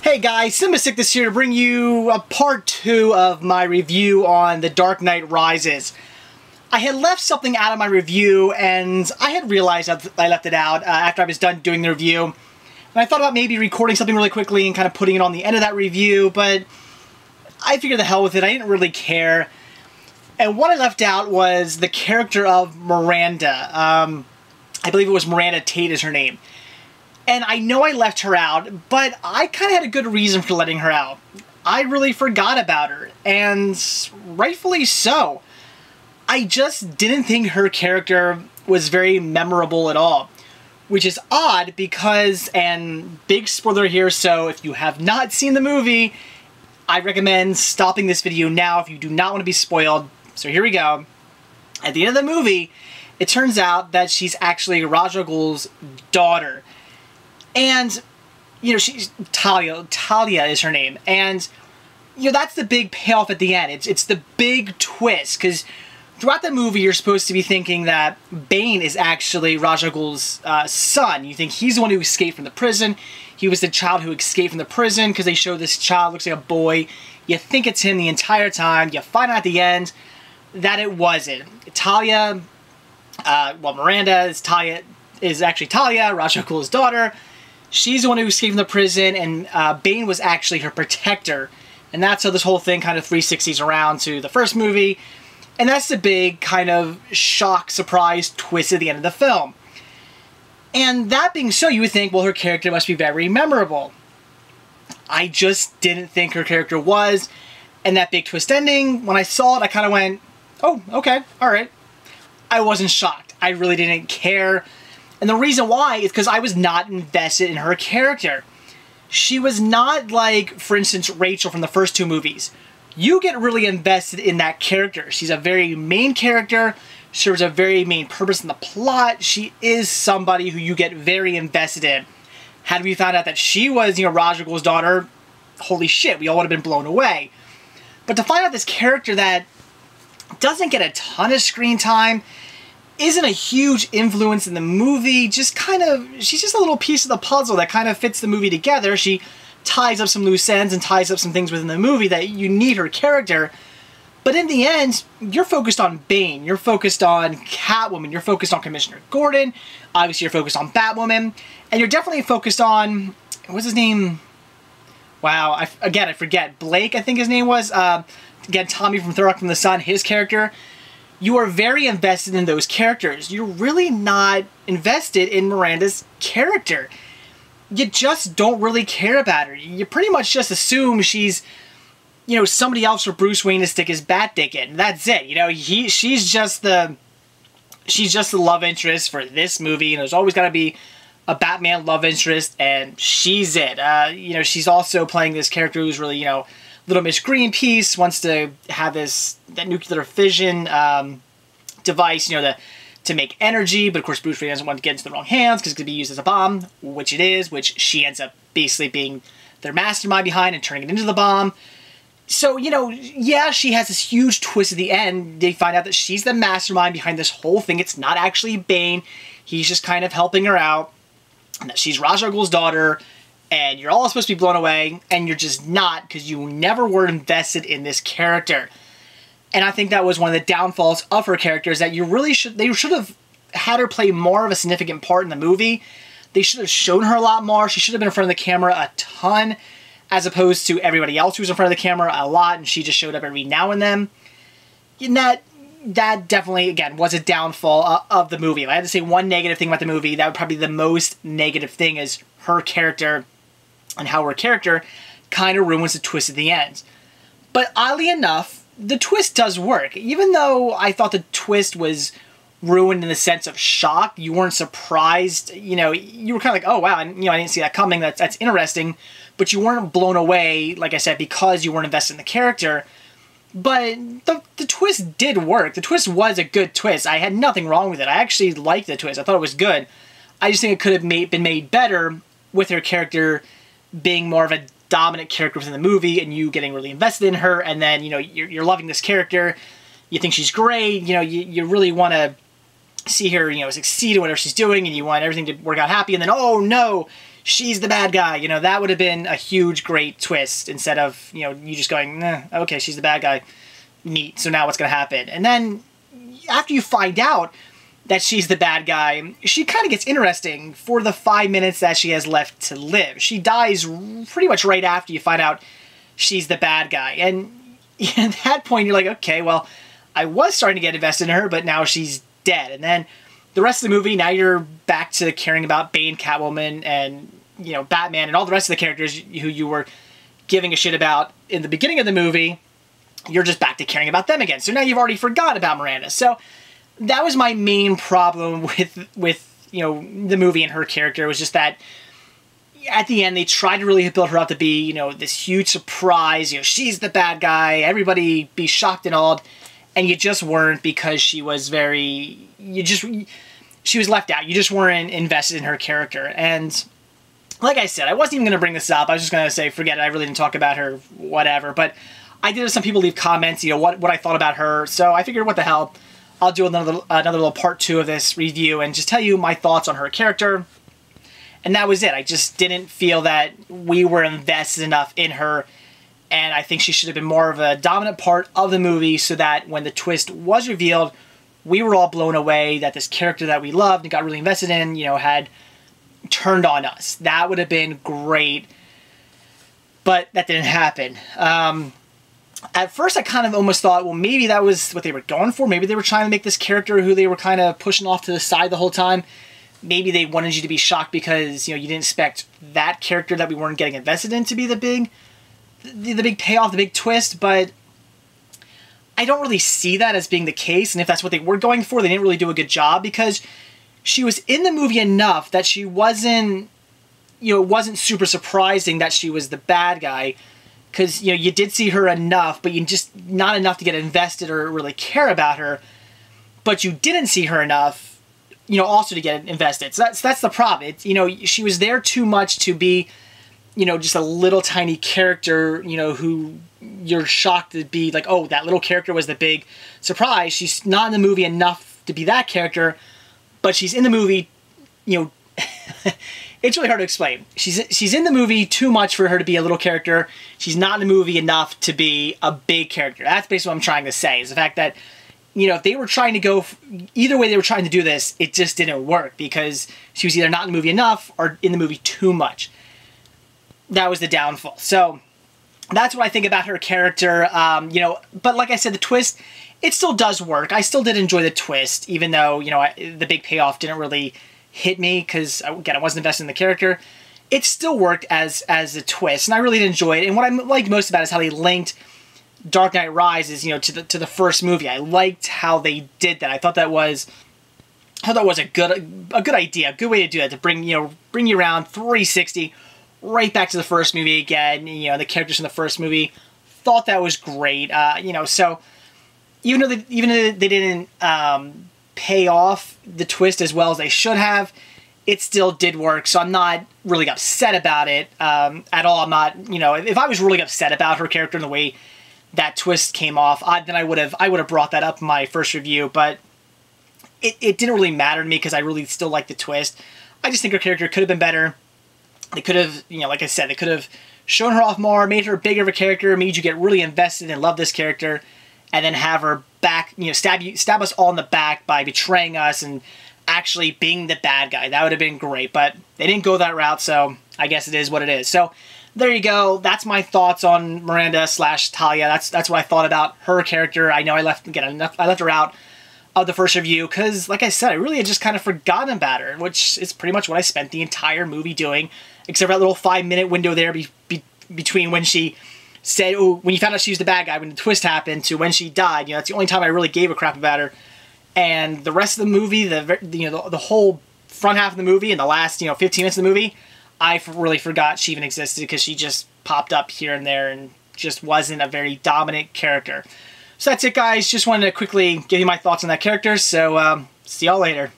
Hey guys, Sick here to bring you a part 2 of my review on The Dark Knight Rises. I had left something out of my review, and I had realized that I left it out after I was done doing the review. And I thought about maybe recording something really quickly and kind of putting it on the end of that review, but I figured the hell with it. I didn't really care. And what I left out was the character of Miranda. I believe it was Miranda Tate is her name. And I know I left her out, but I kind of had a good reason for letting her out. I really forgot about her, and rightfully so. I just didn't think her character was very memorable at all. Which is odd because, and big spoiler here, so if you have not seen the movie, I recommend stopping this video now if you do not want to be spoiled. So here we go. At the end of the movie, it turns out that she's actually Ra's al Ghul's daughter. And, you know, she's Talia is her name. And, you know, that's the big payoff at the end. It's the big twist, because throughout the movie, you're supposed to be thinking that Bane is actually Ra's al Ghul's son. You think he's the one who escaped from the prison. He was the child who escaped from the prison, because they show this child looks like a boy. You think it's him the entire time. You find out at the end that it wasn't. Talia, Miranda is actually Talia, Ra's al Ghul's daughter. She's the one who escaped from the prison, and Bane was actually her protector. And that's how this whole thing kind of 360s around to the first movie. And that's the big kind of shock, surprise twist at the end of the film. And that being so, you would think, well, her character must be very memorable. I just didn't think her character was. And that big twist ending, when I saw it, I kind of went, oh, okay, all right. I wasn't shocked. I really didn't care. And the reason why is because I was not invested in her character. She was not like, for instance, Rachel from the first two movies. You get really invested in that character. She's a very main character. She serves a very main purpose in the plot. She is somebody who you get very invested in. Had we found out that she was, Ra's al Ghul's daughter, holy shit, we all would have been blown away. But to find out this character that doesn't get a ton of screen time, isn't a huge influence in the movie, she's just a little piece of the puzzle that kind of fits the movie together. She ties up some loose ends and ties up some things within the movie that you need her character. But in the end, you're focused on Bane, you're focused on Catwoman, you're focused on Commissioner Gordon, obviously you're focused on Batwoman, and you're definitely focused on, what's his name? Wow, I forget. Blake, I think his name was. Again, Tommy from Thor from the Sun, his character. You are very invested in those characters. You're really not invested in Miranda's character. You just don't really care about her. You pretty much just assume she's, somebody else for Bruce Wayne to stick his bat dick in. That's it. She's just the love interest for this movie, and there's always got to be a Batman love interest, and she's it. She's also playing this character who's really, Little Miss Greenpeace, wants to have that nuclear fission device, to make energy, but of course Bruce Wayne doesn't want to get into the wrong hands because it could be used as a bomb, which it is, which she ends up basically being their mastermind behind and turning it into the bomb. So, yeah, she has this huge twist at the end. They find out that she's the mastermind behind this whole thing. It's not actually Bane. He's just kind of helping her out. And that she's Ra's al Ghul's daughter. And you're all supposed to be blown away, and you're just not, because you never were invested in this character. And I think that was one of the downfalls of her character, is that they should have had her play more of a significant part in the movie. They should have shown her a lot more. She should have been in front of the camera a ton, as opposed to everybody else who was in front of the camera a lot, and she just showed up every now and then. And that definitely, again, was a downfall of the movie. If I had to say one negative thing about the movie, that would probably be the most negative thing, is her character, and how her character kind of ruins the twist at the end. But oddly enough, the twist does work. Even though I thought the twist was ruined in the sense of shock, you weren't surprised, you were kind of like, oh wow, and I didn't see that coming, that's interesting, but you weren't blown away, like I said, because you weren't invested in the character. But the twist did work. The twist was a good twist. I had nothing wrong with it. I actually liked the twist. I thought it was good. I just think it could have been made better with her character being more of a dominant character within the movie, and you getting really invested in her, and then, you're loving this character, you think she's great, you really want to see her, succeed in whatever she's doing, and you want everything to work out happy, and then, oh no, she's the bad guy. You know, that would have been a huge, great twist instead of, you know, you just going, nah, okay, she's the bad guy. Neat. So now what's going to happen? And then after you find out that she's the bad guy, she kind of gets interesting for the 5 minutes that she has left to live. She dies pretty much right after you find out she's the bad guy. And at that point, you're like, okay, well, I was starting to get invested in her, but now she's dead. And then the rest of the movie, now you're back to caring about Bane, Catwoman, and, you know, Batman, and all the rest of the characters who you were giving a shit about in the beginning of the movie. You're just back to caring about them again. So now you've already forgot about Miranda. So that was my main problem with you know, the movie and her character, was just that at the end they tried to really build her up to be, you know, this huge surprise. You know, she's the bad guy. Everybody be shocked and awed, and you just weren't, because she was very, she was left out. You just weren't invested in her character. And like I said, I wasn't even going to bring this up. I was just going to say, forget it. I really didn't talk about her, whatever. But I did have some people leave comments, you know, what I thought about her. So I figured, what the hell, I'll do another little part 2 of this review and just tell you my thoughts on her character. And that was it. I just didn't feel that we were invested enough in her, and I think she should have been more of a dominant part of the movie, so that when the twist was revealed, we were all blown away that this character that we loved and got really invested in, you know, had turned on us. That would have been great, but that didn't happen. At first, I kind of almost thought, well, maybe that was what they were going for. Maybe they were trying to make this character who they were kind of pushing off to the side the whole time. Maybe they wanted you to be shocked because, you know, you didn't expect that character that we weren't getting invested in to be the big payoff, the big twist. But I don't really see that as being the case. And if that's what they were going for, they didn't really do a good job, because she was in the movie enough that she wasn't, you know, it wasn't super surprising that she was the bad guy. Because, you know, you did see her enough, but you just not enough to get invested or really care about her. But you didn't see her enough, you know, also to get invested. So that's the problem. It's, you know, she was there too much to be, you know, just a little tiny character, you know, who you're shocked to be like, oh, that little character was the big surprise. She's not in the movie enough to be that character, but she's in the movie, you know. It's really hard to explain. She's in the movie too much for her to be a little character. She's not in the movie enough to be a big character. That's basically what I'm trying to say, is the fact that, you know, if they were trying to go, either way they were trying to do this, it just didn't work, because she was either not in the movie enough or in the movie too much. That was the downfall. So that's what I think about her character. You know, but like I said, the twist, it still does work. I still did enjoy the twist, even though, you know, the big payoff didn't really hit me, because, again, I wasn't invested in the character. It still worked as a twist, and I really did enjoy it. And what I liked most about it is how they linked Dark Knight Rises, you know, to the first movie. I liked how they did that. I thought that was a good idea, a good way to do that, to bring you around 360 right back to the first movie again. You know, the characters from the first movie. Thought that was great. You know, so even though they didn't pay off the twist as well as they should have, it still did work. So I'm not really upset about it at all. I'm not, you know, if I was really upset about her character and the way that twist came off, then I would have brought that up in my first review. But it didn't really matter to me, because I really still like the twist. I just think her character could have been better. They could have, you know, like I said, they could have shown her off more, made her bigger of a character, made you get really invested and love this character, and then have her back, you know, stab us all in the back by betraying us and actually being the bad guy. That would have been great, but they didn't go that route, so I guess it is what it is. So there you go. That's my thoughts on Miranda / Talia. That's what I thought about her character. I know I left her out of the first review, because, like I said, I really had just kind of forgotten about her, which is pretty much what I spent the entire movie doing, except for that little 5-minute window there between when she said, oh, when you found out she was the bad guy, when the twist happened, to when she died. You know, that's the only time I really gave a crap about her. And the rest of the movie, the whole front half of the movie and the last, 15 minutes of the movie, I really forgot she even existed, because she just popped up here and there and just wasn't a very dominant character. So that's it, guys. Just wanted to quickly give you my thoughts on that character. So see y'all later.